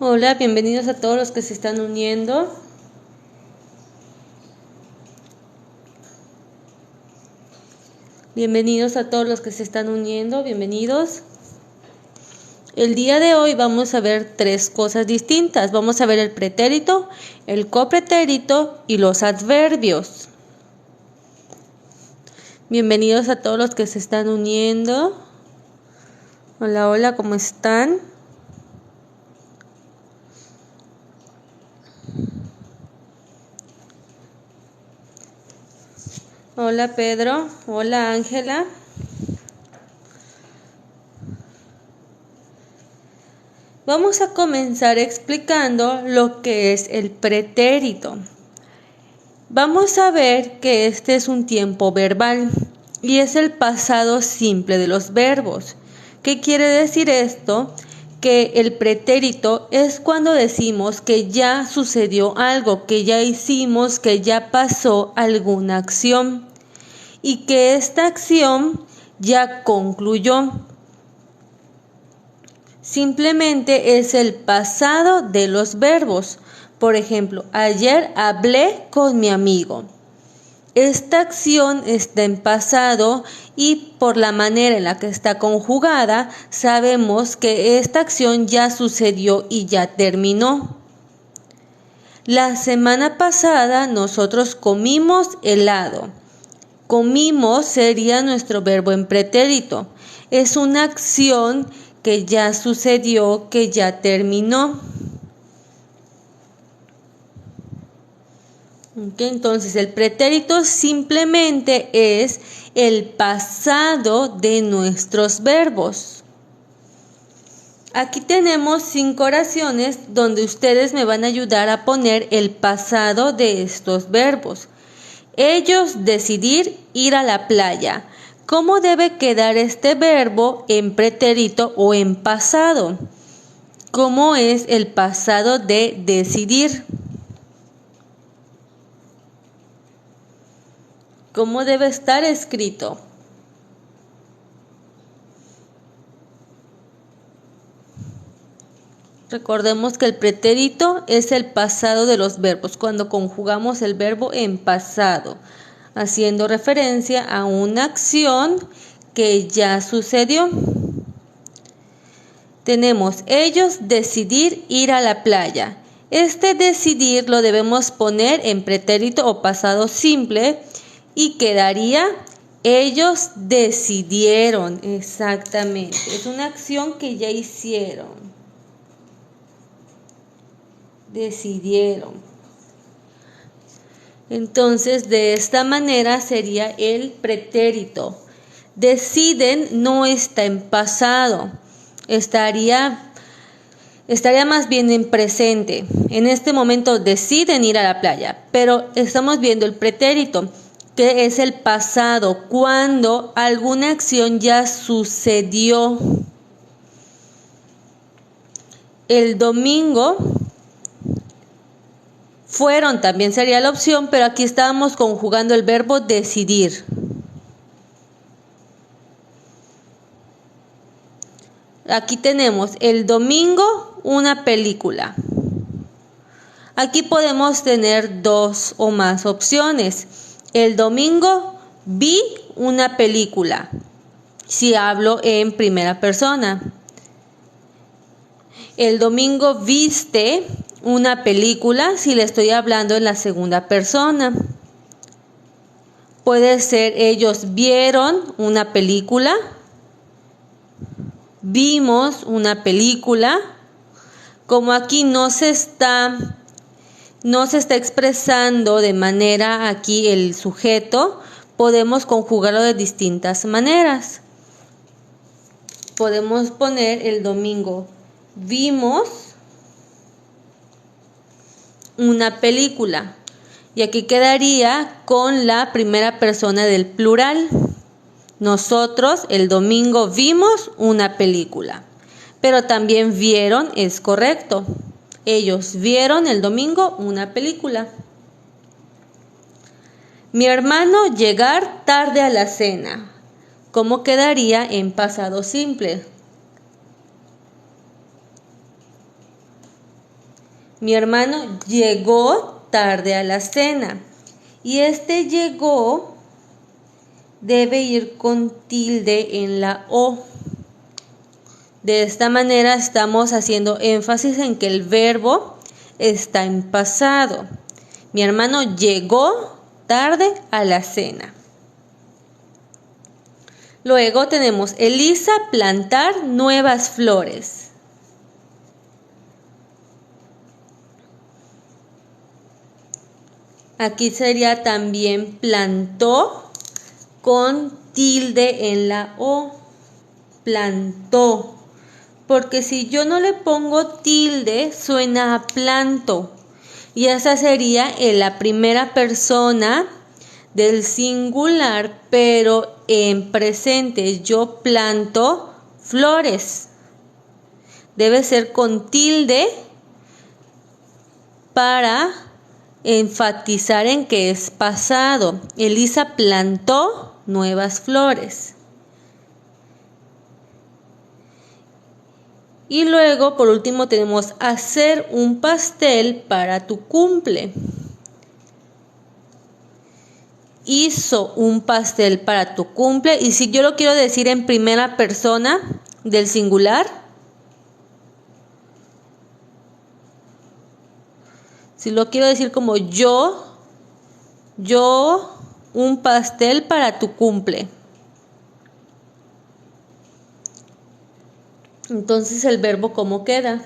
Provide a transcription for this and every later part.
Hola, bienvenidos a todos los que se están uniendo. Bienvenidos a todos los que se están uniendo, bienvenidos. El día de hoy vamos a ver tres cosas distintas. Vamos a ver el pretérito, el copretérito y los adverbios. Bienvenidos a todos los que se están uniendo. Hola, hola, ¿cómo están? Hola Pedro, hola Ángela. Vamos a comenzar explicando lo que es el pretérito. Vamos a ver que este es un tiempo verbal y es el pasado simple de los verbos. ¿Qué quiere decir esto? Que el pretérito es cuando decimos que ya sucedió algo, que ya hicimos, que ya pasó alguna acción y que esta acción ya concluyó. Simplemente es el pasado de los verbos. Por ejemplo, ayer hablé con mi amigo. Esta acción está en pasado y por la manera en la que está conjugada, sabemos que esta acción ya sucedió y ya terminó. La semana pasada nosotros comimos helado. Comimos sería nuestro verbo en pretérito. Es una acción que ya sucedió, que ya terminó. Entonces el pretérito simplemente es el pasado de nuestros verbos. Aquí tenemos 5 oraciones donde ustedes me van a ayudar a poner el pasado de estos verbos. Ellos decidir ir a la playa. ¿Cómo debe quedar este verbo en pretérito o en pasado? ¿Cómo es el pasado de decidir? ¿Cómo debe estar escrito? Recordemos que el pretérito es el pasado de los verbos, cuando conjugamos el verbo en pasado, haciendo referencia a una acción que ya sucedió. Tenemos ellos decidir ir a la playa. Este decidir lo debemos poner en pretérito o pasado simple y quedaría ellos decidieron. Exactamente, es una acción que ya hicieron. Decidieron. Entonces, de esta manera sería el pretérito. Deciden no está en pasado. Estaría más bien en presente. En este momento deciden ir a la playa, pero estamos viendo el pretérito, que es el pasado, cuando alguna acción ya sucedió. El domingo fueron, también sería la opción, pero aquí estábamos conjugando el verbo decidir. Aquí tenemos el domingo una película. Aquí podemos tener 2 o más opciones. El domingo vi una película, si hablo en primera persona. El domingo viste una película, si le estoy hablando en la segunda persona. Puede ser ellos vieron una película, vimos una película. Como aquí no se está expresando de manera aquí el sujeto, podemos conjugarlo de distintas maneras. Podemos poner el domingo vimos una película y aquí quedaría con la primera persona del plural. Nosotros el domingo vimos una película, pero también vieron es correcto. Ellos vieron el domingo una película. Mi hermano llegar tarde a la cena. ¿Cómo quedaría en pasado simple? Mi hermano llegó tarde a la cena. Y este llegó debe ir con tilde en la O. De esta manera estamos haciendo énfasis en que el verbo está en pasado. Mi hermano llegó tarde a la cena. Luego tenemos Elisa plantar nuevas flores. Aquí sería también plantó con tilde en la O. Plantó. Porque si yo no le pongo tilde, suena a planto. Y esa sería en la primera persona del singular, pero en presente. Yo planto flores. Debe ser con tilde para enfatizar en que es pasado. Elisa plantó nuevas flores. Y luego, por último, tenemos hacer un pastel para tu cumple. Hizo un pastel para tu cumple. Y si yo lo quiero decir en primera persona del singular, si lo quiero decir como yo un pastel para tu cumple. Entonces el verbo ¿cómo queda?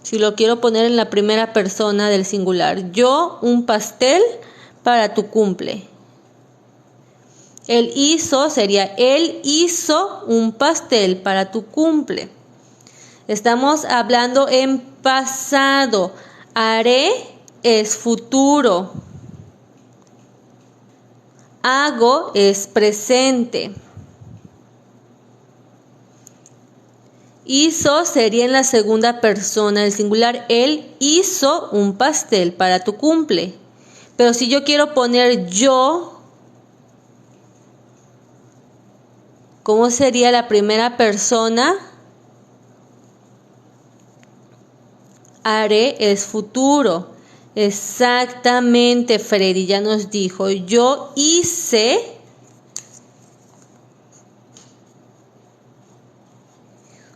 Si lo quiero poner en la primera persona del singular, yo un pastel para tu cumple. El hizo sería él hizo un pastel para tu cumple. Estamos hablando en pasado. Haré es futuro. Hago es presente. Hizo sería en la segunda persona del singular. Él hizo un pastel para tu cumple. Pero si yo quiero poner yo, ¿cómo sería la primera persona? Haré es futuro. Exactamente, Freddy ya nos dijo. Yo hice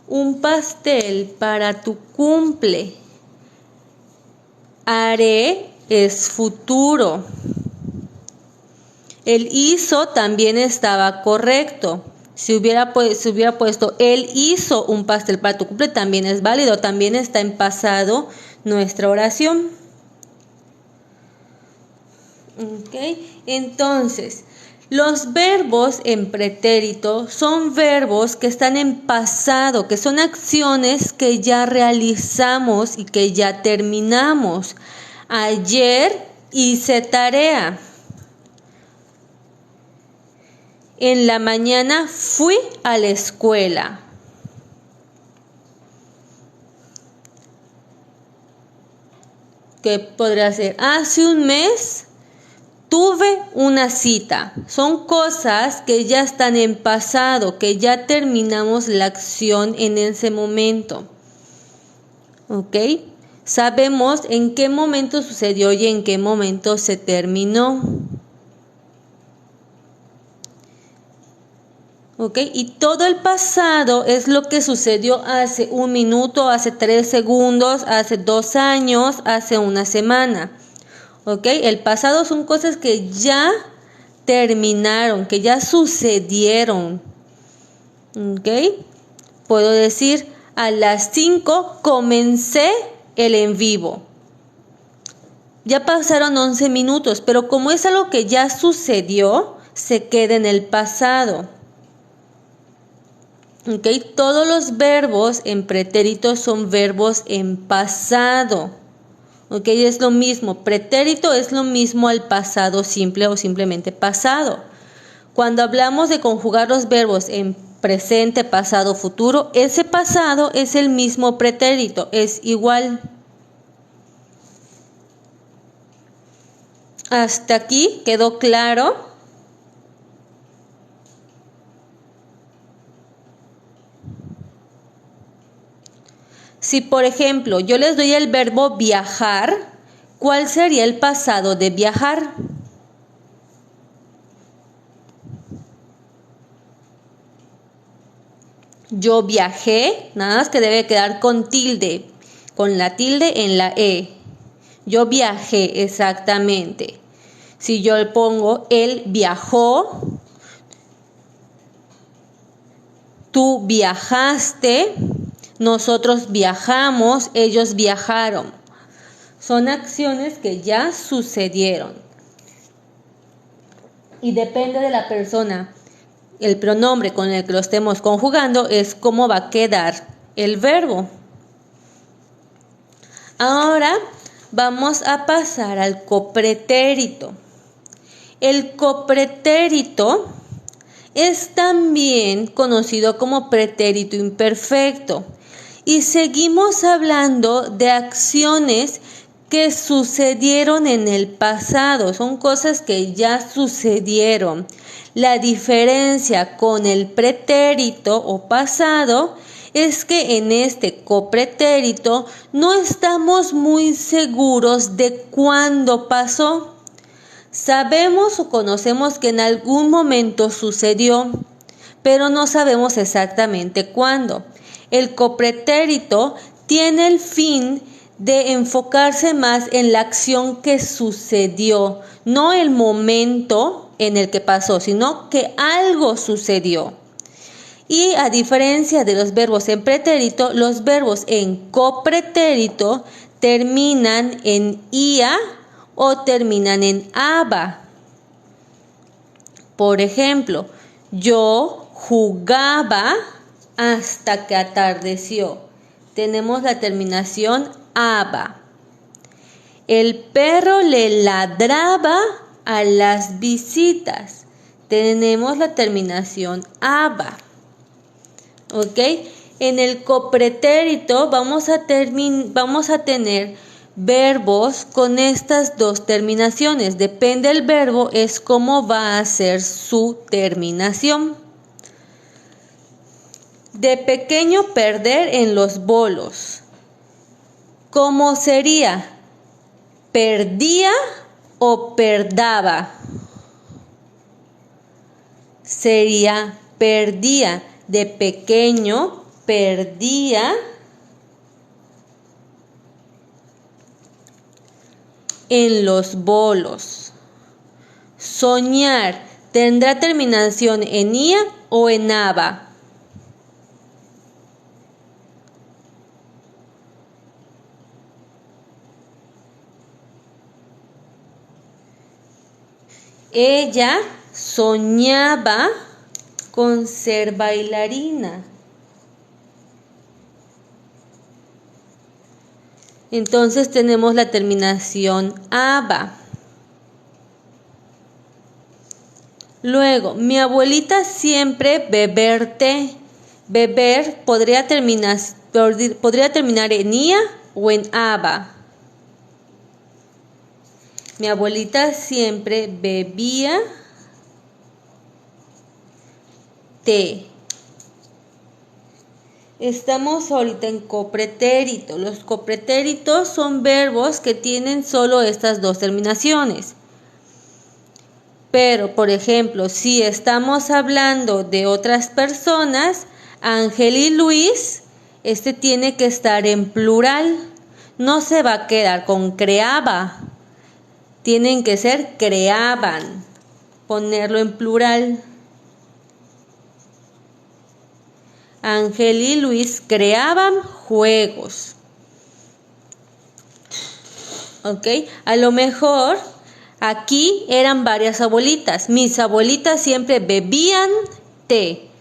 un pastel para tu cumple. Haré es futuro. El hizo también estaba correcto. Si hubiera puesto él hizo un pastel para tu cumple, también es válido. También está en pasado nuestra oración. ¿Ok? Entonces, los verbos en pretérito son verbos que están en pasado, que son acciones que ya realizamos y que ya terminamos. Ayer hice tarea. En la mañana fui a la escuela. ¿Qué podría ser? Hace un mes tuve una cita. Son cosas que ya están en pasado, que ya terminamos la acción en ese momento. ¿Ok? Sabemos en qué momento sucedió y en qué momento se terminó. ¿Ok? Y todo el pasado es lo que sucedió hace un minuto, hace 3 segundos, hace 2 años, hace una semana. ¿Ok? El pasado son cosas que ya terminaron, que ya sucedieron. ¿Ok? Puedo decir, a las 5 comencé el en vivo. Ya pasaron 11 minutos, pero como es algo que ya sucedió, se queda en el pasado. ¿Ok? Todos los verbos en pretérito son verbos en pasado. ¿Ok? Es lo mismo. Pretérito es lo mismo al pasado simple o simplemente pasado. Cuando hablamos de conjugar los verbos en presente, pasado, futuro, ese pasado es el mismo pretérito, es igual. ¿Hasta aquí quedó claro? Si, por ejemplo, yo les doy el verbo viajar, ¿cuál sería el pasado de viajar? Yo viajé, nada más que debe quedar con tilde, con la tilde en la E. Yo viajé, exactamente. Si yo le pongo él viajó, tú viajaste, nosotros viajamos, ellos viajaron. Son acciones que ya sucedieron. Y depende de la persona, el pronombre con el que lo estemos conjugando es cómo va a quedar el verbo. Ahora vamos a pasar al copretérito. El copretérito es también conocido como pretérito imperfecto y seguimos hablando de acciones que sucedieron en el pasado, son cosas que ya sucedieron. La diferencia con el pretérito o pasado es que en este copretérito no estamos muy seguros de cuándo pasó. Sabemos o conocemos que en algún momento sucedió, pero no sabemos exactamente cuándo. El copretérito tiene el fin de enfocarse más en la acción que sucedió, no el momento en el que pasó, sino que algo sucedió. Y a diferencia de los verbos en pretérito, los verbos en copretérito terminan en ia o terminan en aba. Por ejemplo, yo jugaba hasta que atardeció. Tenemos la terminación aba. El perro le ladraba a las visitas. Tenemos la terminación aba. ¿Ok? En el copretérito vamos a tener verbos con estas dos terminaciones. Depende del verbo, es cómo va a ser su terminación. De pequeño perder en los bolos. ¿Cómo sería? ¿Perdía o perdaba? Sería perdía. De pequeño perdía en los bolos. Soñar. ¿Tendrá terminación en ia o en aba? Ella soñaba con ser bailarina. Entonces tenemos la terminación aba. Luego, mi abuelita siempre beber té. Beber podría terminar en ia o en aba. Mi abuelita siempre bebía té. Estamos ahorita en copretérito. Los copretéritos son verbos que tienen solo estas dos terminaciones. Pero, por ejemplo, si estamos hablando de otras personas, Ángel y Luis, este tiene que estar en plural. No se va a quedar con creaba. Tienen que ser creaban. Ponerlo en plural. Ángel y Luis creaban juegos. ¿Ok? A lo mejor aquí eran varias abuelitas. Mis abuelitas siempre bebían té.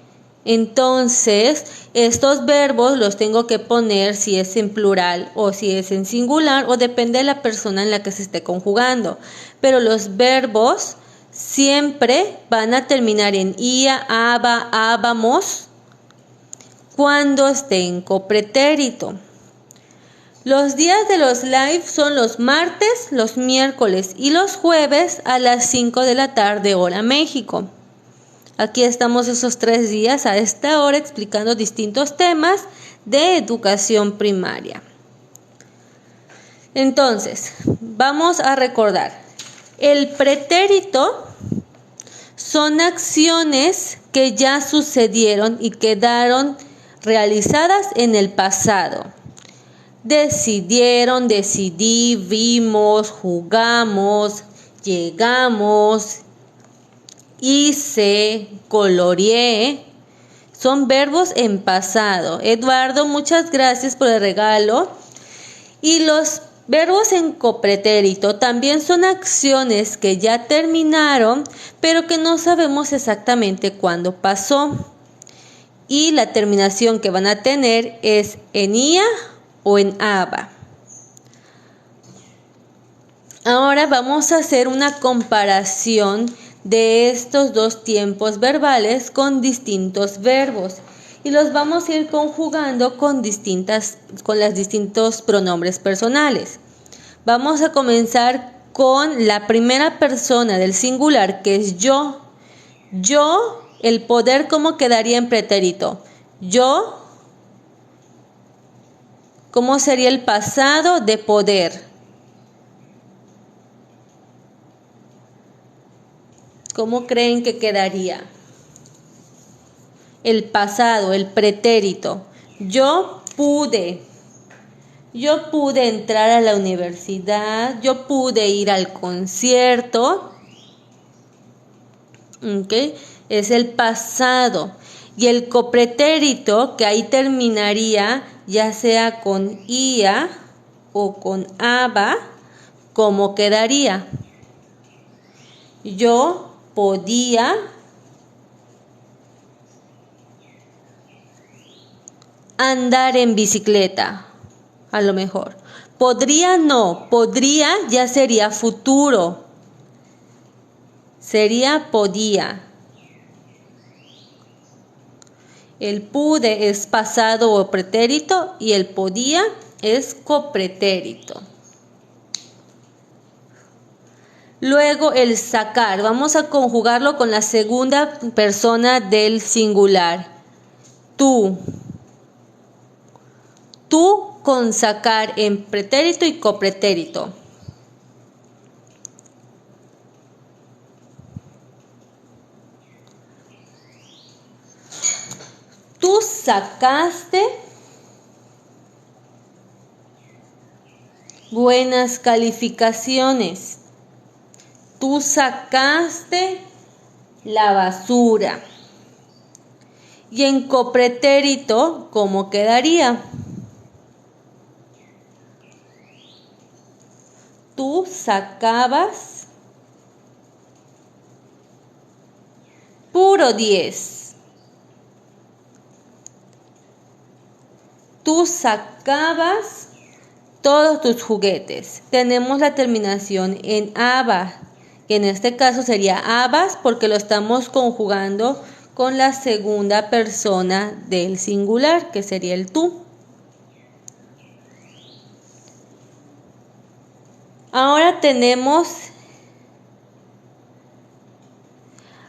Entonces, estos verbos los tengo que poner si es en plural o si es en singular o depende de la persona en la que se esté conjugando. Pero los verbos siempre van a terminar en ia, aba, ábamos cuando esté en copretérito. Los días de los live son los martes, los miércoles y los jueves a las 5 de la tarde, hora México. Aquí estamos esos 3 días a esta hora explicando distintos temas de educación primaria. Entonces, vamos a recordar. El pretérito son acciones que ya sucedieron y quedaron realizadas en el pasado. Decidieron, decidí, vimos, jugamos, llegamos, hice, coloreé. Son verbos en pasado. Eduardo, muchas gracias por el regalo. Y los verbos en copretérito también son acciones que ya terminaron, pero que no sabemos exactamente cuándo pasó. Y la terminación que van a tener es en ia o en aba. Ahora vamos a hacer una comparación de estos dos tiempos verbales con distintos verbos y los vamos a ir conjugando con los distintos pronombres personales. Vamos a comenzar con la primera persona del singular, que es yo. Yo, el poder, ¿cómo quedaría en pretérito? Yo, ¿cómo sería el pasado de poder? ¿Cómo creen que quedaría? El pasado, el pretérito. Yo pude entrar a la universidad, yo pude ir al concierto. ¿Okay? Es el pasado. Y el copretérito, que ahí terminaría ya sea con ia o con aba, ¿cómo quedaría? Yo podía andar en bicicleta, a lo mejor. Podría no, podría ya sería futuro. Sería podía. El pude es pasado o pretérito y el podía es copretérito. Luego el sacar, vamos a conjugarlo con la segunda persona del singular. Tú. Tú con sacar en pretérito y copretérito. Tú sacaste buenas calificaciones. Tú sacaste la basura. Y en copretérito, ¿cómo quedaría? Tú sacabas puro 10. Tú sacabas todos tus juguetes. Tenemos la terminación en aba, que en este caso sería abas porque lo estamos conjugando con la segunda persona del singular, que sería el tú.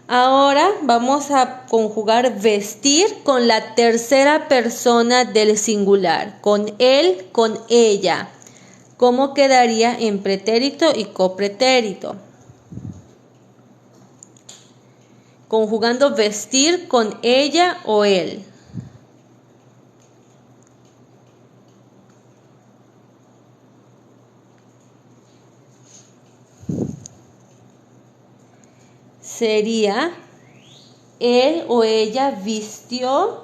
Ahora vamos a conjugar vestir con la tercera persona del singular, con él, con ella. ¿Cómo quedaría en pretérito y copretérito? Conjugando vestir con ella o él. Sería él o ella vistió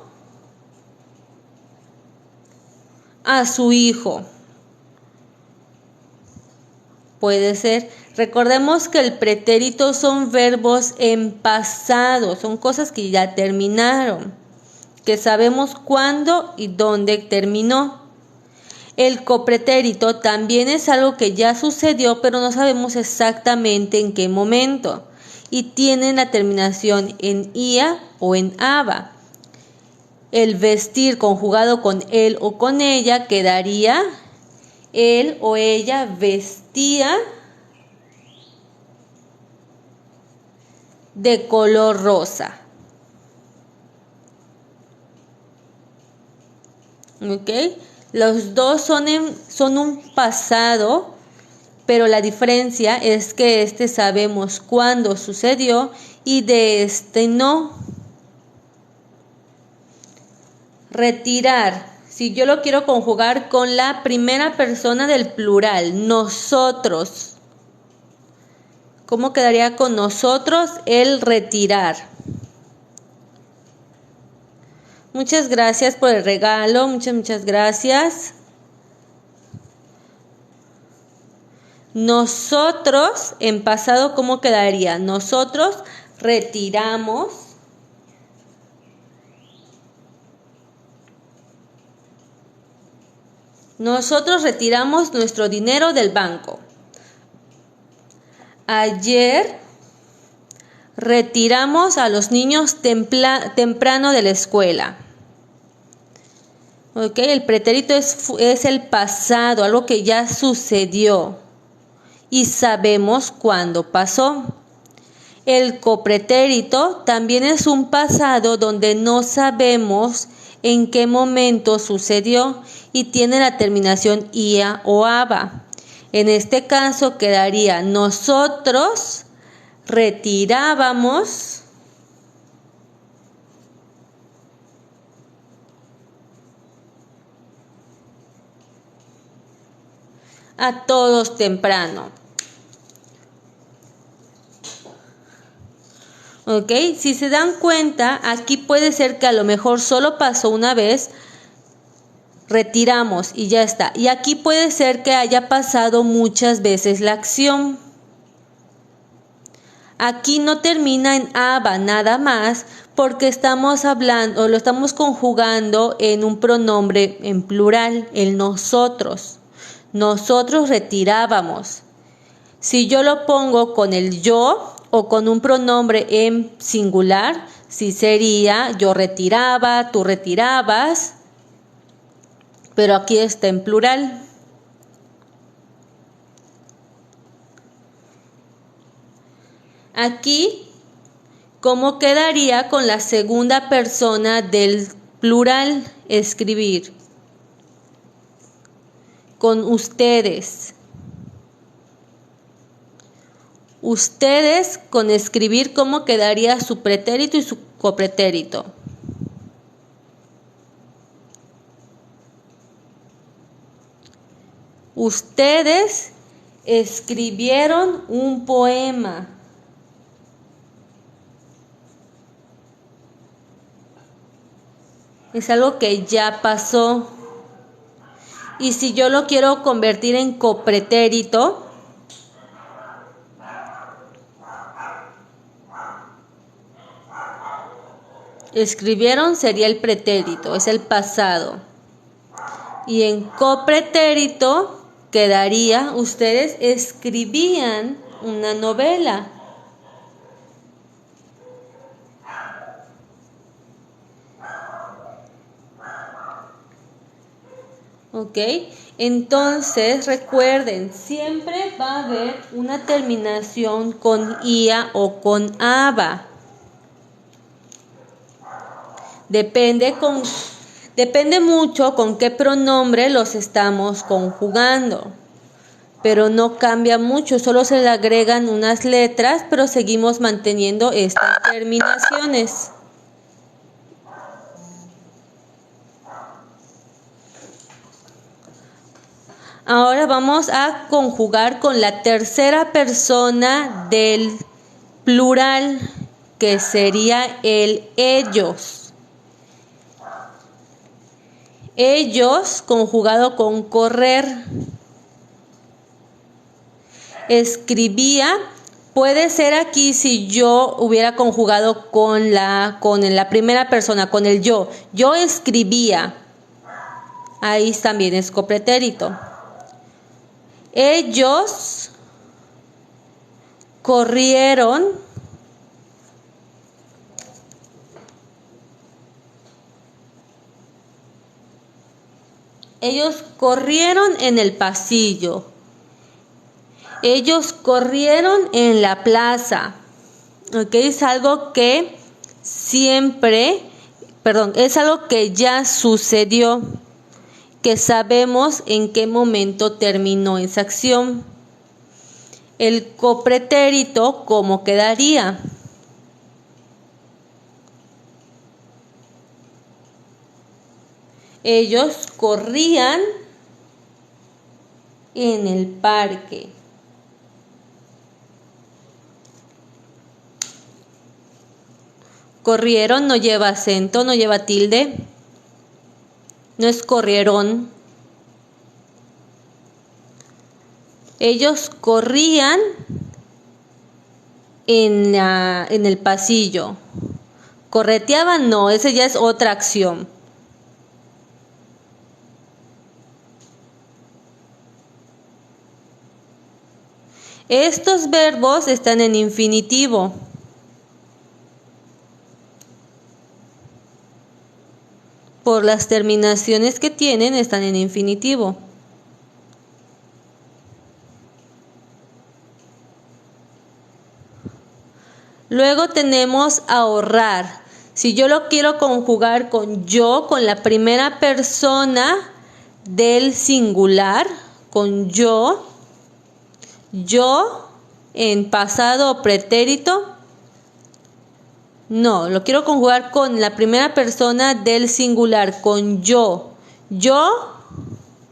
a su hijo. Puede ser. Recordemos que el pretérito son verbos en pasado, son cosas que ya terminaron, que sabemos cuándo y dónde terminó. El copretérito también es algo que ya sucedió, pero no sabemos exactamente en qué momento. Y tiene la terminación en ia o en aba. El vestir conjugado con él o con ella quedaría él o ella vestía de color rosa. ¿ok? Los dos son un pasado, pero la diferencia es que este sabemos cuándo sucedió y de este no. Retirar. Si yo lo quiero conjugar con la primera persona del plural, nosotros. ¿Cómo quedaría con nosotros el retirar? Muchas gracias por el regalo, muchas gracias. Nosotros, en pasado, ¿cómo quedaría? Nosotros retiramos. Nosotros retiramos nuestro dinero del banco. Ayer retiramos a los niños temprano de la escuela. ¿Ok? El pretérito es el pasado, algo que ya sucedió y sabemos cuándo pasó. El copretérito también es un pasado donde no sabemos en qué momento sucedió y tiene la terminación ia o aba. En este caso quedaría nosotros retirábamos a todos temprano. ¿Ok? Si se dan cuenta, aquí puede ser que a lo mejor solo pasó una vez, retiramos y ya está. Y aquí puede ser que haya pasado muchas veces la acción. Aquí no termina en aba nada más porque estamos hablando o lo estamos conjugando en un pronombre en plural, el nosotros. Nosotros retirábamos. Si yo lo pongo con el yo o con un pronombre en singular, sí sería yo retiraba, tú retirabas, pero aquí está en plural. Aquí, ¿cómo quedaría con la segunda persona del plural? Escribir. Con ustedes. Ustedes, con escribir, ¿cómo quedaría su pretérito y su copretérito? Ustedes escribieron un poema. Es algo que ya pasó. Y si yo lo quiero convertir en copretérito, escribieron sería el pretérito, es el pasado. Y en copretérito quedaría, ustedes escribían una novela. ¿Ok? Entonces recuerden, siempre va a haber una terminación con ia o con aba. Depende mucho con qué pronombre los estamos conjugando. Pero no cambia mucho, solo se le agregan unas letras, pero seguimos manteniendo estas terminaciones. Ahora vamos a conjugar con la tercera persona del plural, que sería el ellos. Ellos conjugado con correr. Escribía, puede ser aquí si yo hubiera conjugado con la primera persona, con el yo. Yo escribía. Ahí también es copretérito. Ellos corrieron. Ellos corrieron en el pasillo. Ellos corrieron en la plaza. ¿Ok? Es algo que es algo que ya sucedió. que sabemos en qué momento terminó esa acción. El copretérito, ¿cómo quedaría? Ellos corrían en el parque. Corrieron no lleva acento, no lleva tilde. No es corrieron. Ellos corrían en el pasillo. Correteaban, no, esa ya es otra acción. Estos verbos están en infinitivo. Por las terminaciones que tienen, están en infinitivo. Luego tenemos ahorrar. Si yo lo quiero conjugar con yo, con la primera persona del singular, con yo en pasado o pretérito, no, lo quiero conjugar con la primera persona del singular, con yo. Yo,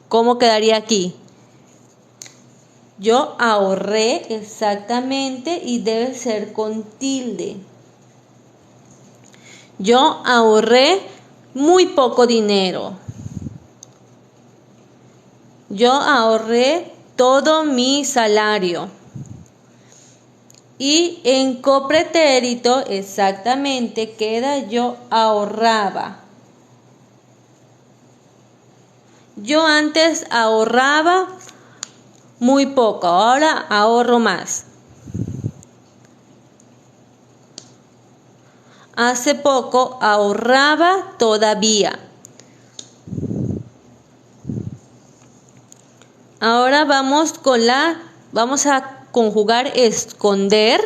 ¿cómo quedaría aquí? Yo ahorré exactamente y debe ser con tilde. Yo ahorré muy poco dinero. Yo ahorré todo mi salario. Y en copretérito exactamente queda yo ahorraba. Yo antes ahorraba muy poco, ahora ahorro más. Hace poco ahorraba todavía. Ahora vamos a conjugar esconder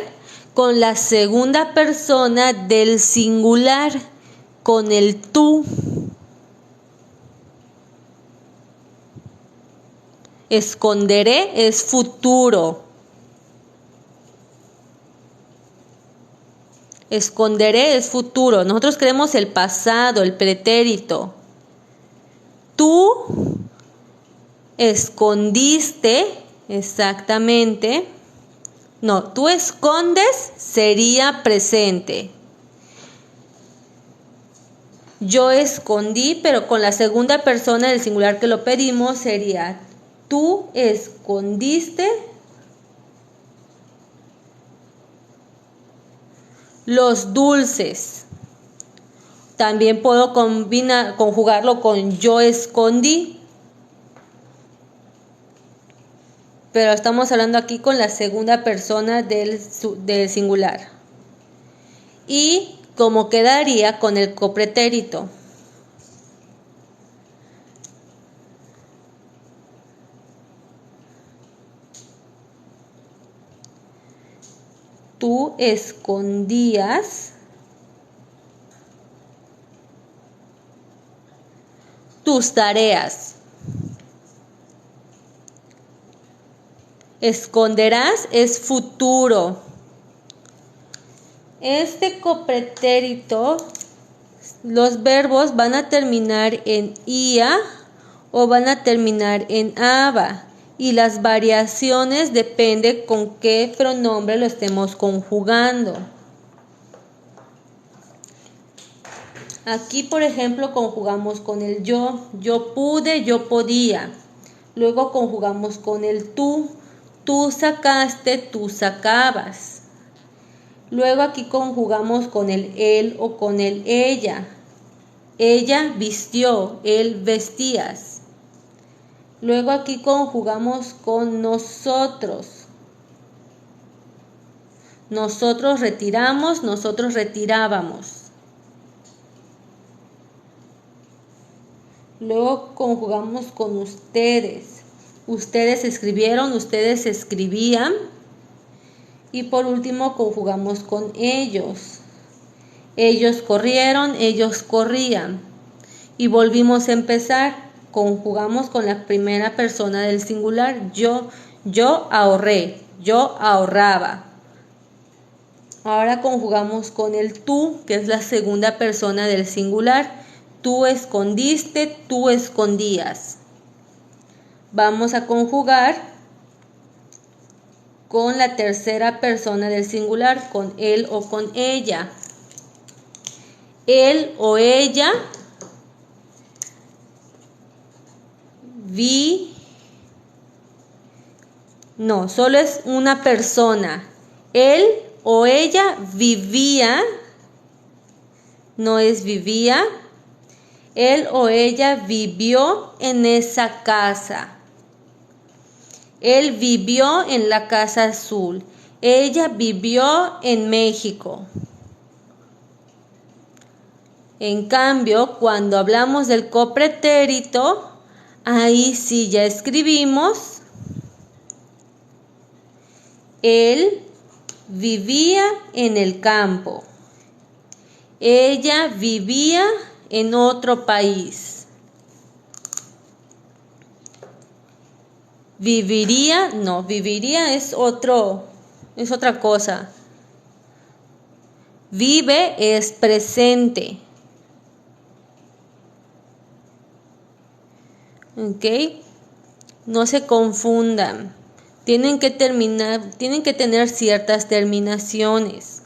con la segunda persona del singular, con el tú. Esconderé es futuro. Esconderé es futuro. Nosotros queremos el pasado, el pretérito. Tú escondiste, exactamente. No, tú escondes sería presente. Yo escondí, pero con la segunda persona del singular que lo pedimos sería tú escondiste los dulces. También puedo conjugarlo con yo escondí. Pero estamos hablando aquí con la segunda persona del singular. Y como quedaría con el copretérito. Tú escondías tus tareas. Esconderás es futuro. Este copretérito, los verbos van a terminar en ia o van a terminar en aba. Y las variaciones dependen con qué pronombre lo estemos conjugando. Aquí, por ejemplo, conjugamos con el yo. Yo pude, yo podía. Luego conjugamos con el tú. Tú sacaste, tú sacabas. Luego aquí conjugamos con el él o con el ella. Ella vistió, él vestías. Luego aquí conjugamos con nosotros. Nosotros retiramos, nosotros retirábamos. Luego conjugamos con ustedes. Ustedes escribieron, ustedes escribían. Y por último conjugamos con ellos. Ellos corrieron, ellos corrían. Y volvimos a empezar. conjugamos con la primera persona del singular. Yo ahorré, yo ahorraba. Ahora conjugamos con el tú, que es la segunda persona del singular. Tú escondiste, tú escondías. Vamos a conjugar con la tercera persona del singular, con él o con ella. Él o ella solo es una persona. Él o ella vivía, no es vivía. Él o ella vivió en esa casa. Él vivió en la casa azul. Ella vivió en México. En cambio, cuando hablamos del copretérito, ahí sí ya escribimos: él vivía en el campo. Ella vivía en otro país. Viviría es otra cosa. Vive es presente. ¿Ok? No se confundan. Tienen que tener ciertas terminaciones.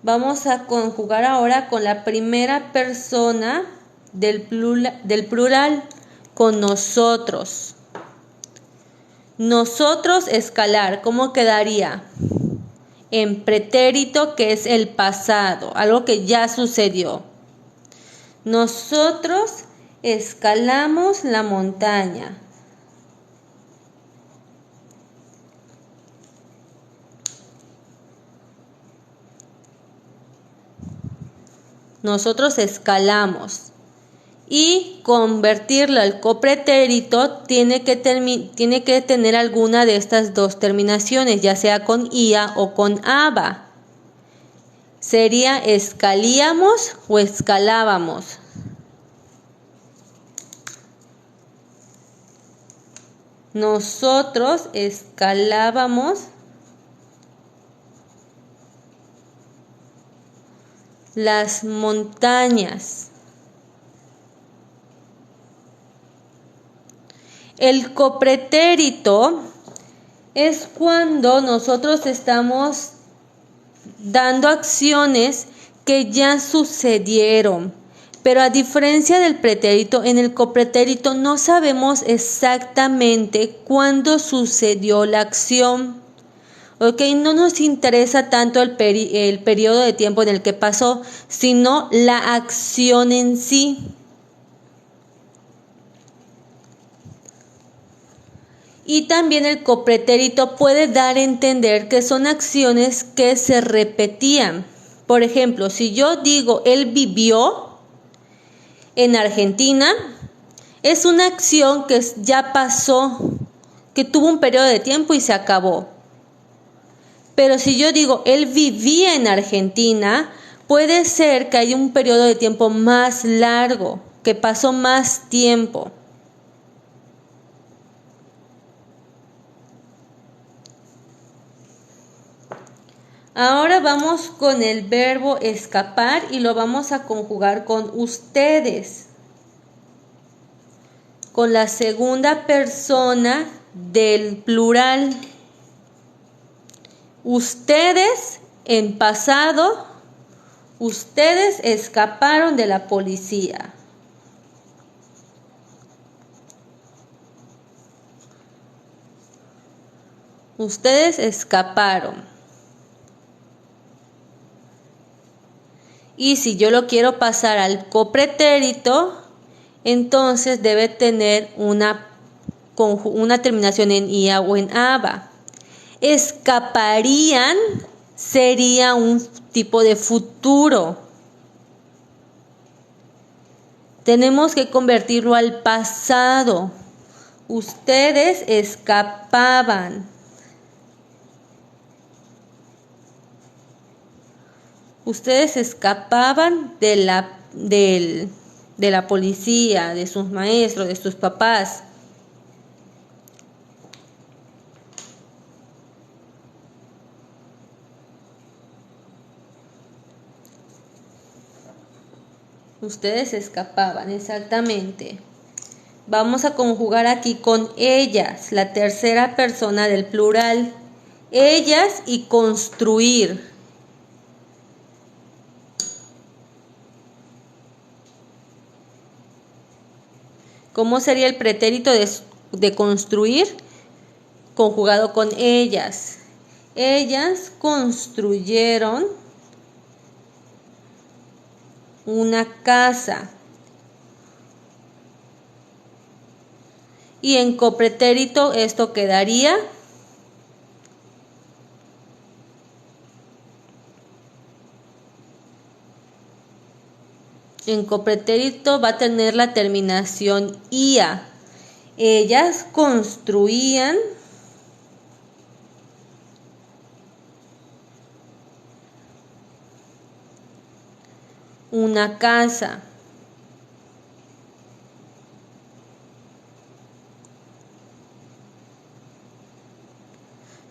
Vamos a conjugar ahora con la primera persona del plural, con nosotros. Nosotros escalar, ¿cómo quedaría? En pretérito, que es el pasado, algo que ya sucedió. Nosotros escalamos la montaña. Nosotros escalamos. Y convertirlo al copretérito tiene que tener alguna de estas dos terminaciones, ya sea con ia o con aba. Sería escalíamos o escalábamos. Nosotros escalábamos las montañas. El copretérito es cuando nosotros estamos dando acciones que ya sucedieron. Pero a diferencia del pretérito, en el copretérito no sabemos exactamente cuándo sucedió la acción. ¿Ok? No nos interesa tanto el periodo de tiempo en el que pasó, sino la acción en sí. Y también el copretérito puede dar a entender que son acciones que se repetían. Por ejemplo, si yo digo él vivió en Argentina, es una acción que ya pasó, que tuvo un periodo de tiempo y se acabó. Pero si yo digo él vivía en Argentina, puede ser que haya un periodo de tiempo más largo, que pasó más tiempo. Ahora vamos con el verbo escapar y lo vamos a conjugar con ustedes, con la segunda persona del plural. Ustedes en pasado, ustedes escaparon de la policía. Ustedes escaparon. Y si yo lo quiero pasar al copretérito, entonces debe tener una terminación en ia o en aba. Escaparían sería un tipo de futuro. Tenemos que convertirlo al pasado. Ustedes escapaban. Ustedes escapaban del de la policía, de sus maestros, de sus papás. Ustedes escapaban, exactamente. Vamos a conjugar aquí con ellas, la tercera persona del plural. Ellas y construir. ¿Cómo sería el pretérito de construir? Conjugado con ellas. Ellas construyeron una casa. Y en copretérito esto quedaría en copretérito va a tener la terminación ia. Ellas construían una casa.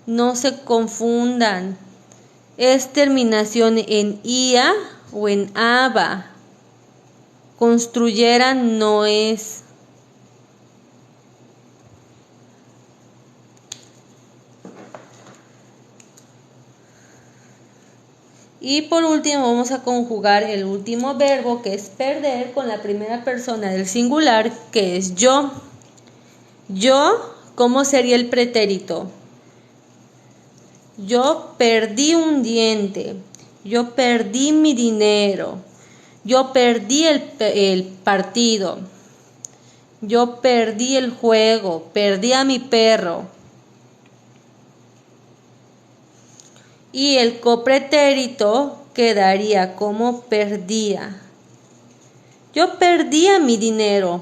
No se confundan. Es terminación en ia o en aba. Construyeran no es. Y por último vamos a conjugar el último verbo, que es perder, con la primera persona del singular, que es yo. Yo, ¿cómo sería el pretérito? Yo perdí un diente. Yo perdí mi dinero. Yo perdí el partido. Yo perdí el juego. Perdí a mi perro. Y el copretérito quedaría como perdía. Yo perdía mi dinero.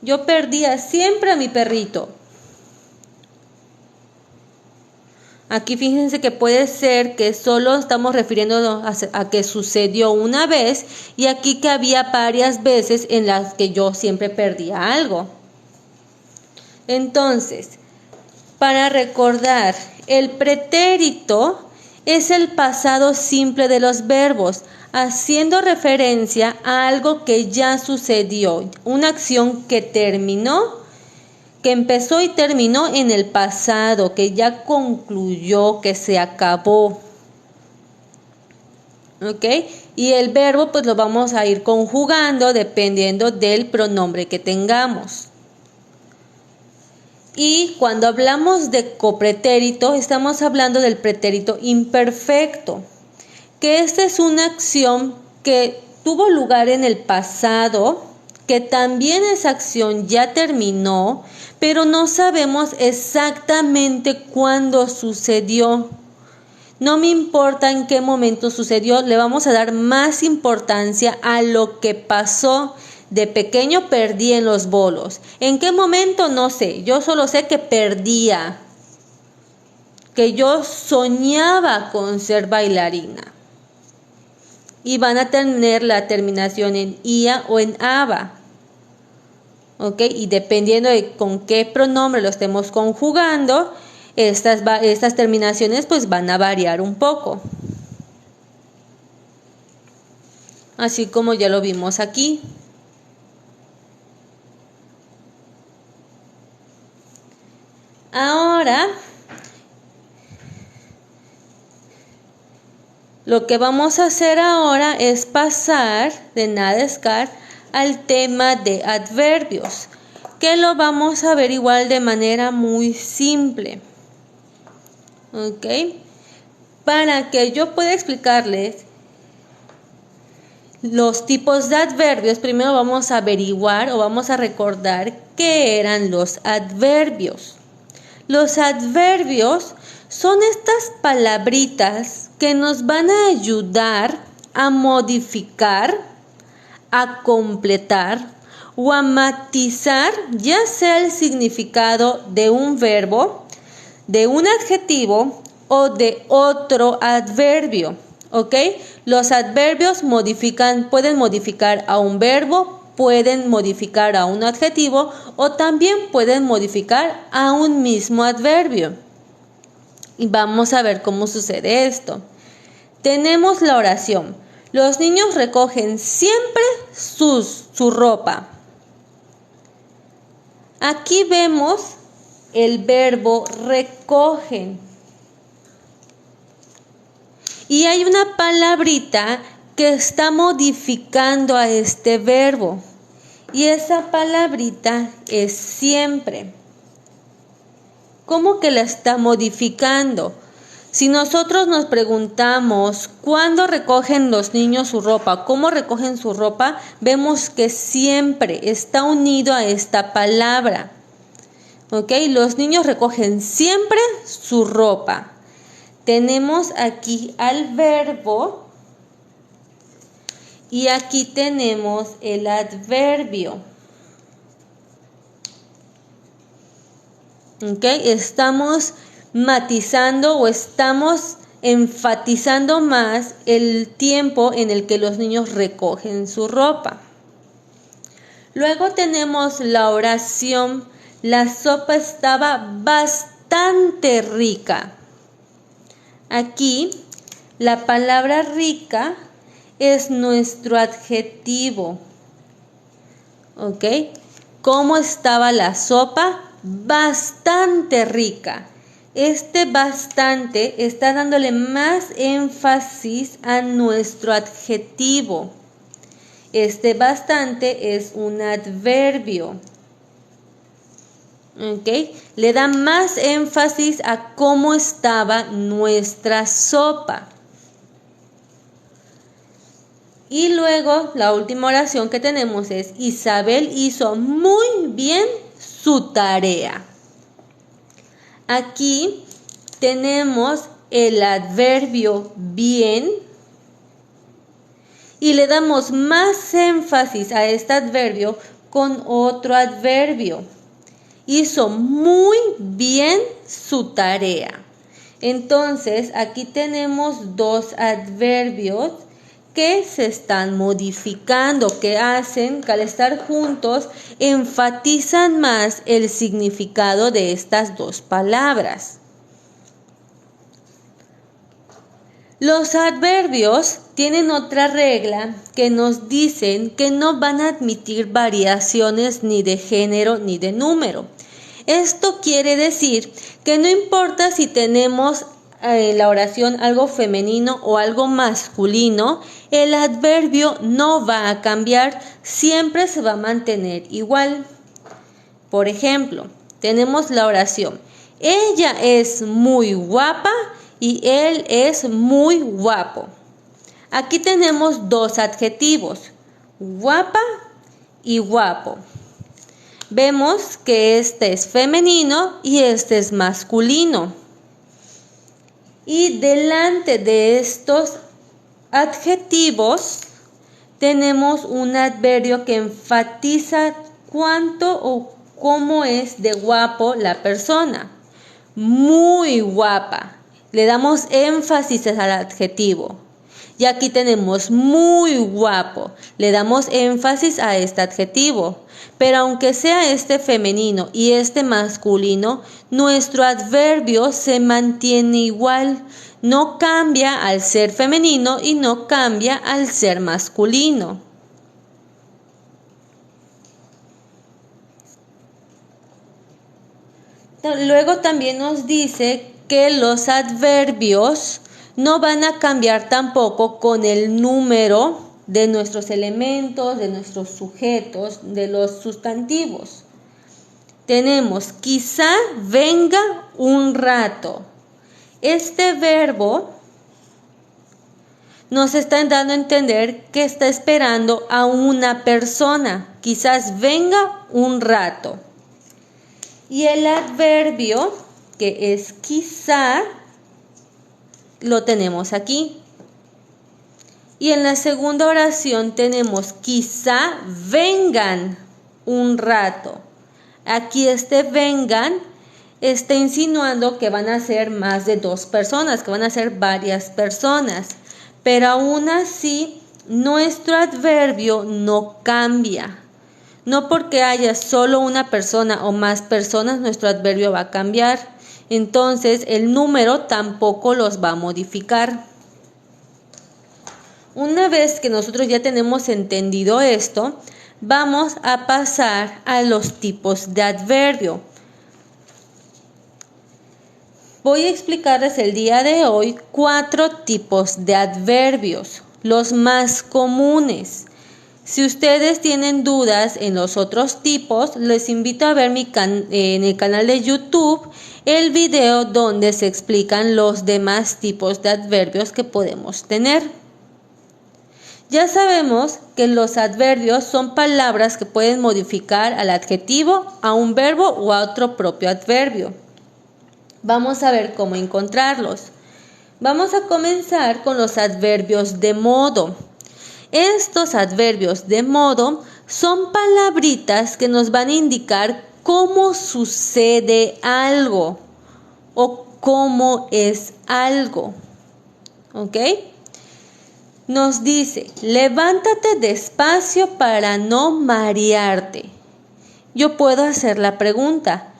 Yo perdía siempre a mi perrito. Aquí fíjense que puede ser que solo estamos refiriéndonos a que sucedió una vez, y aquí que había varias veces en las que yo siempre perdía algo. Entonces, para recordar, el pretérito es el pasado simple de los verbos, haciendo referencia a algo que ya sucedió, una acción que terminó, que empezó y terminó en el pasado, que ya concluyó, que se acabó. ¿Ok? Y el verbo pues lo vamos a ir conjugando dependiendo del pronombre que tengamos. Y cuando hablamos de copretérito, estamos hablando del pretérito imperfecto, que esta es una acción que tuvo lugar en el pasado, que también esa acción ya terminó, pero no sabemos exactamente cuándo sucedió. No me importa en qué momento sucedió, le vamos a dar más importancia a lo que pasó. De pequeño perdí en los bolos. ¿En qué momento? No sé. Yo solo sé que perdía. Que yo soñaba con ser bailarina. Y van a tener la terminación en ia o en aba. ¿Ok? Y dependiendo de con qué pronombre lo estemos conjugando, estas terminaciones pues van a variar un poco. Así como ya lo vimos aquí. Ahora, lo que vamos a hacer ahora es pasar de Nadescar al tema de adverbios, que lo vamos a ver igual de manera muy simple. ¿Ok? Para que yo pueda explicarles los tipos de adverbios, primero vamos a averiguar o vamos a recordar qué eran los adverbios. Los adverbios son estas palabritas que nos van a ayudar a modificar, a completar o a matizar ya sea el significado de un verbo, de un adjetivo o de otro adverbio, ¿ok? Los adverbios pueden modificar a un verbo, pueden modificar a un adjetivo o también pueden modificar a un mismo adverbio. Y vamos a ver cómo sucede esto. Tenemos la oración. Los niños recogen siempre su ropa. Aquí vemos el verbo recogen. Y hay una palabrita que está modificando a este verbo. Y esa palabrita es siempre. ¿Cómo que la está modificando? Si nosotros nos preguntamos cuándo recogen los niños su ropa, cómo recogen su ropa, vemos que siempre está unido a esta palabra. ¿Ok? Los niños recogen siempre su ropa. Tenemos aquí al verbo y aquí tenemos el adverbio. ¿Ok? Estamos matizando o estamos enfatizando más el tiempo en el que los niños recogen su ropa. Luego tenemos la oración. La sopa estaba bastante rica. Aquí la palabra rica es nuestro adjetivo. ¿Ok? ¿Cómo estaba la sopa? Bastante rica. Este bastante está dándole más énfasis a nuestro adjetivo. Este bastante es un adverbio. ¿Ok? Le da más énfasis a cómo estaba nuestra sopa. Y luego la última oración que tenemos es: Isabel hizo muy bien su tarea. Aquí tenemos el adverbio bien y le damos más énfasis a este adverbio con otro adverbio. Hizo muy bien su tarea. Entonces, aquí tenemos dos adverbios que se están modificando, que hacen que al estar juntos enfatizan más el significado de estas dos palabras. Los adverbios tienen otra regla que nos dicen que no van a admitir variaciones ni de género ni de número. Esto quiere decir que no importa si tenemos en la oración algo femenino o algo masculino, el adverbio no va a cambiar, siempre se va a mantener igual. Por ejemplo, tenemos la oración: ella es muy guapa y él es muy guapo. Aquí tenemos dos adjetivos, guapa y guapo. Vemos que este es femenino y este es masculino. Y delante de estos adjetivos tenemos un adverbio que enfatiza cuánto o cómo es de guapo la persona. Muy guapa. Le damos énfasis al adjetivo. Y aquí tenemos muy guapo. Le damos énfasis a este adjetivo. Pero aunque sea este femenino y este masculino, nuestro adverbio se mantiene igual. No cambia al ser femenino y no cambia al ser masculino. Luego también nos dice que los adverbios no van a cambiar tampoco con el número de nuestros elementos, de nuestros sujetos, de los sustantivos. Tenemos quizá venga un rato. Este verbo nos está dando a entender que está esperando a una persona. Quizás venga un rato. Y el adverbio, que es quizá, lo tenemos aquí. Y en la segunda oración tenemos quizá vengan un rato. Aquí este vengan está insinuando que van a ser más de 2 personas, que van a ser varias personas. Pero aún así, nuestro adverbio no cambia. No porque haya solo una persona o más personas, nuestro adverbio va a cambiar. Entonces, el número tampoco los va a modificar. Una vez que nosotros ya tenemos entendido esto, vamos a pasar a los tipos de adverbio. Voy a explicarles el día de hoy 4 tipos de adverbios, los más comunes. Si ustedes tienen dudas en los otros tipos, les invito a ver en el canal de YouTube el video donde se explican los demás tipos de adverbios que podemos tener. Ya sabemos que los adverbios son palabras que pueden modificar al adjetivo, a un verbo o a otro propio adverbio. Vamos a ver cómo encontrarlos. Vamos a comenzar con los adverbios de modo. Estos adverbios de modo son palabritas que nos van a indicar cómo sucede algo o cómo es algo. ¿Ok? Nos dice, levántate despacio para no marearte. Yo puedo hacer la pregunta,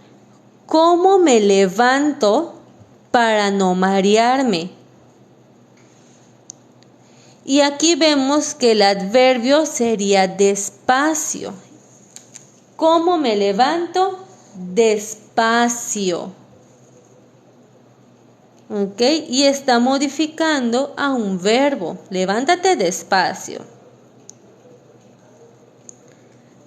¿cómo me levanto para no marearme? Y aquí vemos que el adverbio sería despacio. ¿Cómo me levanto? Despacio. ¿Ok? Y está modificando a un verbo. Levántate despacio.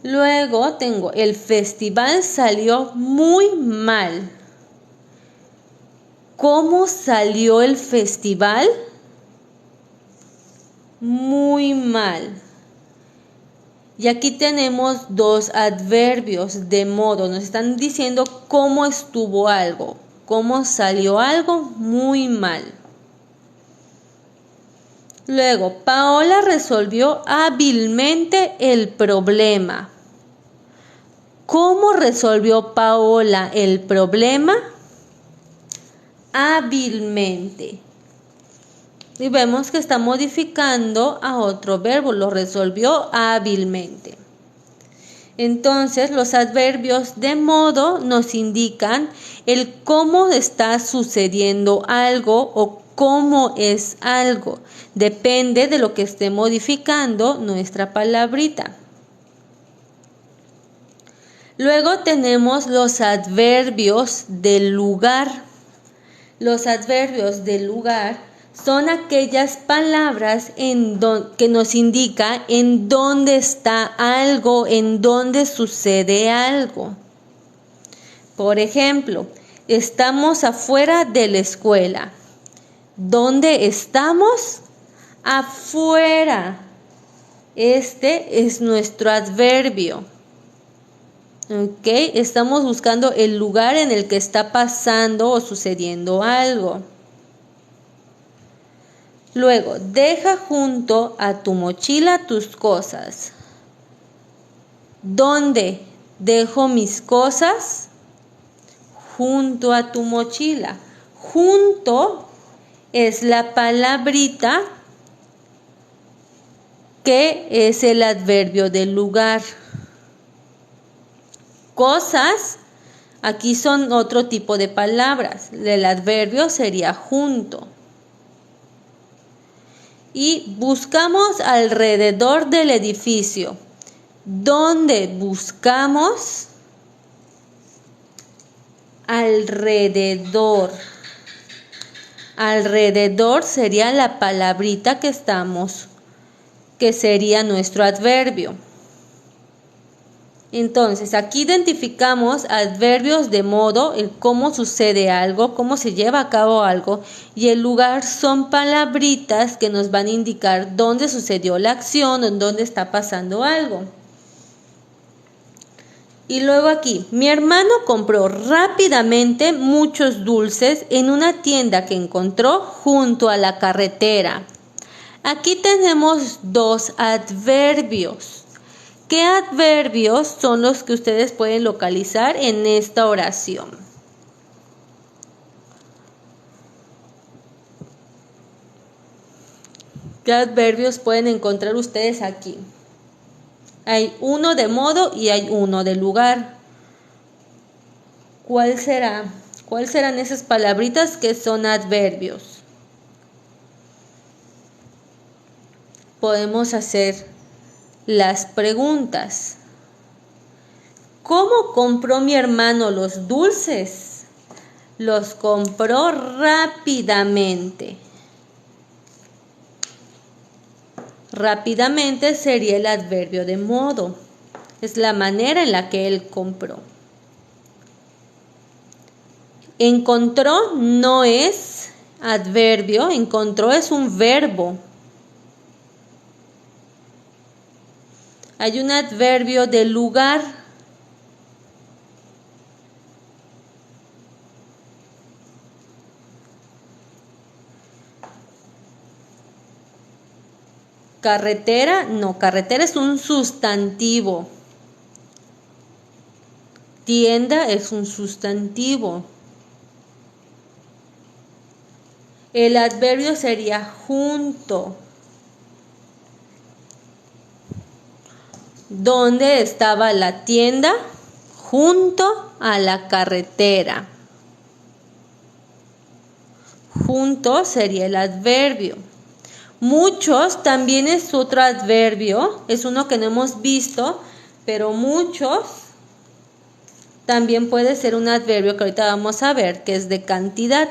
Luego tengo, el festival salió muy mal. ¿Cómo salió el festival? Muy mal. Y aquí tenemos 2 adverbios de modo. Nos están diciendo cómo estuvo algo, cómo salió algo muy mal. Luego, Paola resolvió hábilmente el problema. ¿Cómo resolvió Paola el problema? Hábilmente. Y vemos que está modificando a otro verbo, lo resolvió hábilmente. Entonces, los adverbios de modo nos indican el cómo está sucediendo algo o cómo es algo. Depende de lo que esté modificando nuestra palabrita. Luego tenemos los adverbios del lugar. Los adverbios del lugar son aquellas palabras que nos indican en dónde está algo, en dónde sucede algo. Por ejemplo, estamos afuera de la escuela. ¿Dónde estamos? Afuera. Este es nuestro adverbio. ¿Ok? Estamos buscando el lugar en el que está pasando o sucediendo algo. Luego, deja junto a tu mochila tus cosas. ¿Dónde dejo mis cosas? Junto a tu mochila. Junto es la palabrita que es el adverbio del lugar. Cosas, aquí son otro tipo de palabras. El adverbio sería junto. Y buscamos alrededor del edificio. ¿Dónde buscamos? Alrededor. Alrededor sería la palabrita que sería nuestro adverbio. Entonces, aquí identificamos adverbios de modo, el cómo sucede algo, cómo se lleva a cabo algo, y el lugar son palabritas que nos van a indicar dónde sucedió la acción o dónde está pasando algo. Y luego aquí, mi hermano compró rápidamente muchos dulces en una tienda que encontró junto a la carretera. Aquí tenemos 2 adverbios. ¿Qué adverbios son los que ustedes pueden localizar en esta oración? ¿Qué adverbios pueden encontrar ustedes aquí? Hay uno de modo y hay uno de lugar. ¿Cuál será? ¿Cuáles serán esas palabritas que son adverbios? Podemos hacer las preguntas. ¿Cómo compró mi hermano los dulces? Los compró rápidamente. Rápidamente sería el adverbio de modo. Es la manera en la que él compró. Encontró no es adverbio, encontró es un verbo. Hay un adverbio de lugar. Carretera, no, carretera es un sustantivo. Tienda es un sustantivo. El adverbio sería junto. ¿Dónde estaba la tienda? Junto a la carretera. Junto sería el adverbio. Muchos también es otro adverbio, es uno que no hemos visto, pero muchos también puede ser un adverbio que ahorita vamos a ver, que es de cantidad.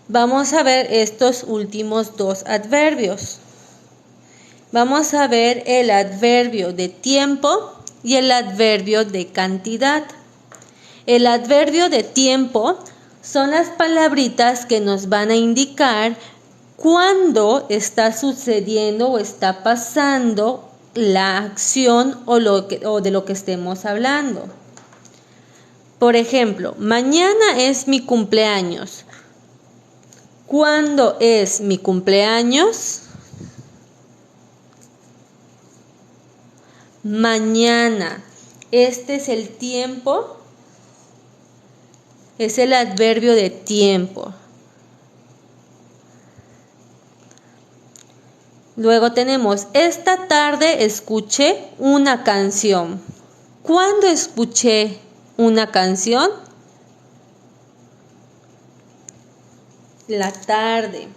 Vamos a ver estos últimos dos adverbios. Vamos a ver el adverbio de tiempo y el adverbio de cantidad. El adverbio de tiempo son las palabritas que nos van a indicar cuándo está sucediendo o está pasando la acción o de lo que estemos hablando. Por ejemplo, mañana es mi cumpleaños. ¿Cuándo es mi cumpleaños? Mañana. Este es el tiempo. Es el adverbio de tiempo. Luego tenemos, esta tarde escuché una canción. ¿Cuándo escuché una canción? La tarde.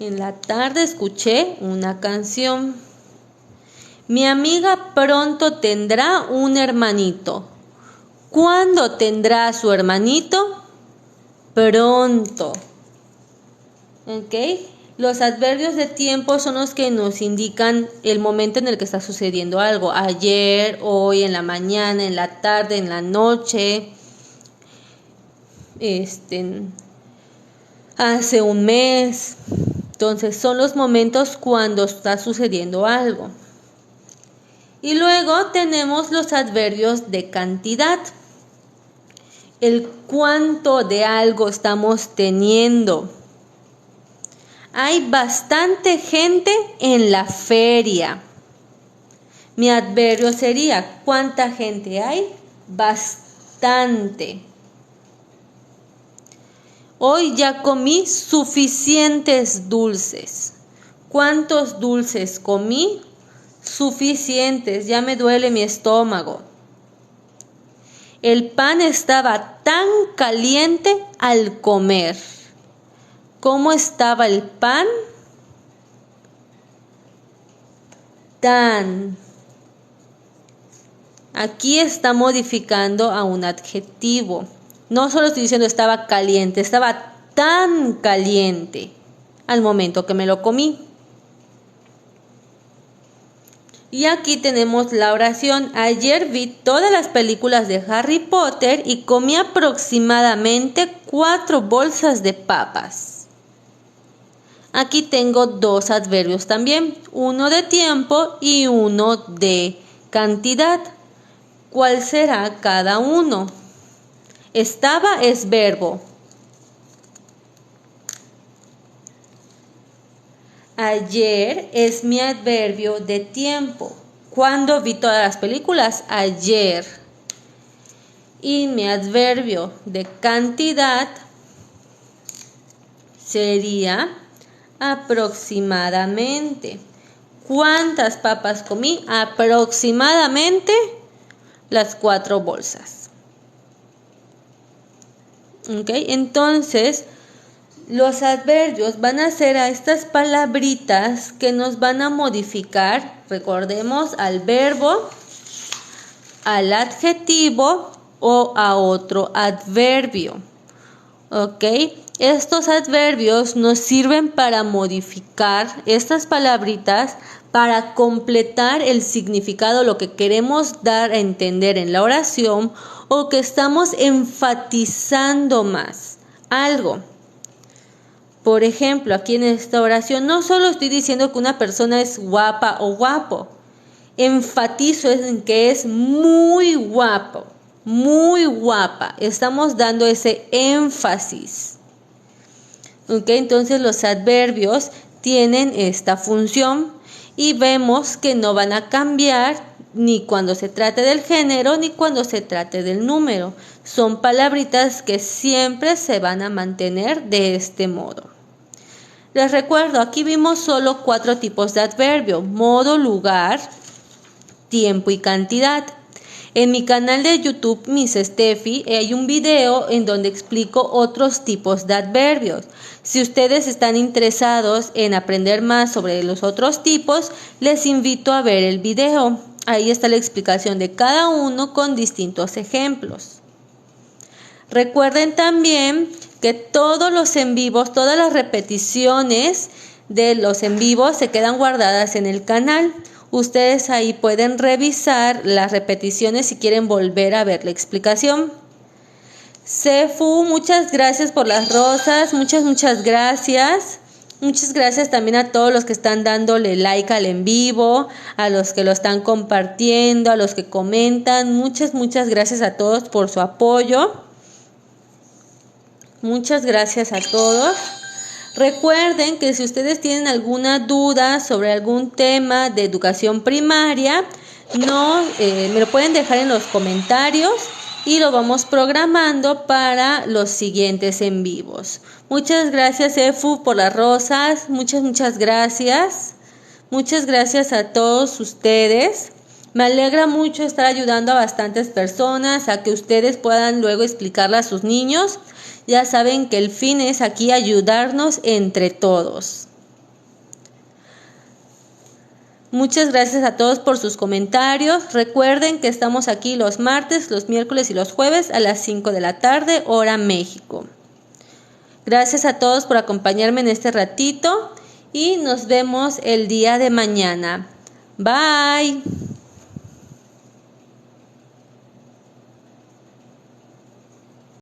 En la tarde escuché una canción. Mi amiga pronto tendrá un hermanito. ¿Cuándo tendrá su hermanito? Pronto. ¿Ok? Los adverbios de tiempo son los que nos indican el momento en el que está sucediendo algo. Ayer, hoy, en la mañana, en la tarde, en la noche. Hace un mes. Entonces son los momentos cuando está sucediendo algo. Y luego tenemos los adverbios de cantidad. El cuánto de algo estamos teniendo. Hay bastante gente en la feria. Mi adverbio sería, ¿cuánta gente hay? Bastante. Hoy ya comí suficientes dulces. ¿Cuántos dulces comí? Suficientes, ya me duele mi estómago. El pan estaba tan caliente al comer. ¿Cómo estaba el pan? Tan. Aquí está modificando a un adjetivo. No solo estoy diciendo estaba caliente, estaba tan caliente al momento que me lo comí. Y aquí tenemos la oración. Ayer vi todas las películas de Harry Potter y comí aproximadamente 4 bolsas de papas. Aquí tengo dos adverbios también, uno de tiempo y uno de cantidad. ¿Cuál será cada uno? Estaba es verbo. Ayer es mi adverbio de tiempo. ¿Cuándo vi todas las películas? Ayer. Y mi adverbio de cantidad sería aproximadamente. ¿Cuántas papas comí? Aproximadamente las 4 bolsas. ¿Ok? Entonces, los adverbios van a ser a estas palabritas que nos van a modificar, recordemos, al verbo, al adjetivo o a otro adverbio. ¿Ok? Estos adverbios nos sirven para modificar estas palabritas para completar el significado, lo que queremos dar a entender en la oración o que estamos enfatizando más algo. Por ejemplo, aquí en esta oración no solo estoy diciendo que una persona es guapa o guapo, enfatizo en que es muy guapo, muy guapa. Estamos dando ese énfasis. ¿Ok? Entonces los adverbios tienen esta función y vemos que no van a cambiar ni cuando se trate del género ni cuando se trate del número. Son palabritas que siempre se van a mantener de este modo. Les recuerdo, aquí vimos solo 4 tipos de adverbio: modo, lugar, tiempo y cantidad. En mi canal de YouTube, Miss Steffi, hay un video en donde explico otros tipos de adverbios. Si ustedes están interesados en aprender más sobre los otros tipos, les invito a ver el video. Ahí está la explicación de cada uno con distintos ejemplos. Recuerden también que todos los en vivos, todas las repeticiones de los en vivos se quedan guardadas en el canal. Ustedes ahí pueden revisar las repeticiones si quieren volver a ver la explicación. Sefu, muchas gracias por las rosas, muchas gracias. Muchas gracias también a todos los que están dándole like al en vivo, a los que lo están compartiendo, a los que comentan. Muchas gracias a todos por su apoyo. Muchas gracias a todos. Recuerden que si ustedes tienen alguna duda sobre algún tema de educación primaria, me lo pueden dejar en los comentarios y lo vamos programando para los siguientes en vivos. Muchas gracias, Efu, por las rosas. Muchas gracias. Muchas gracias a todos ustedes. Me alegra mucho estar ayudando a bastantes personas a que ustedes puedan luego explicarle a sus niños. Ya saben que el fin es aquí ayudarnos entre todos. Muchas gracias a todos por sus comentarios. Recuerden que estamos aquí los martes, los miércoles y los jueves a las 5 de la tarde, hora México. Gracias a todos por acompañarme en este ratito y nos vemos el día de mañana. Bye.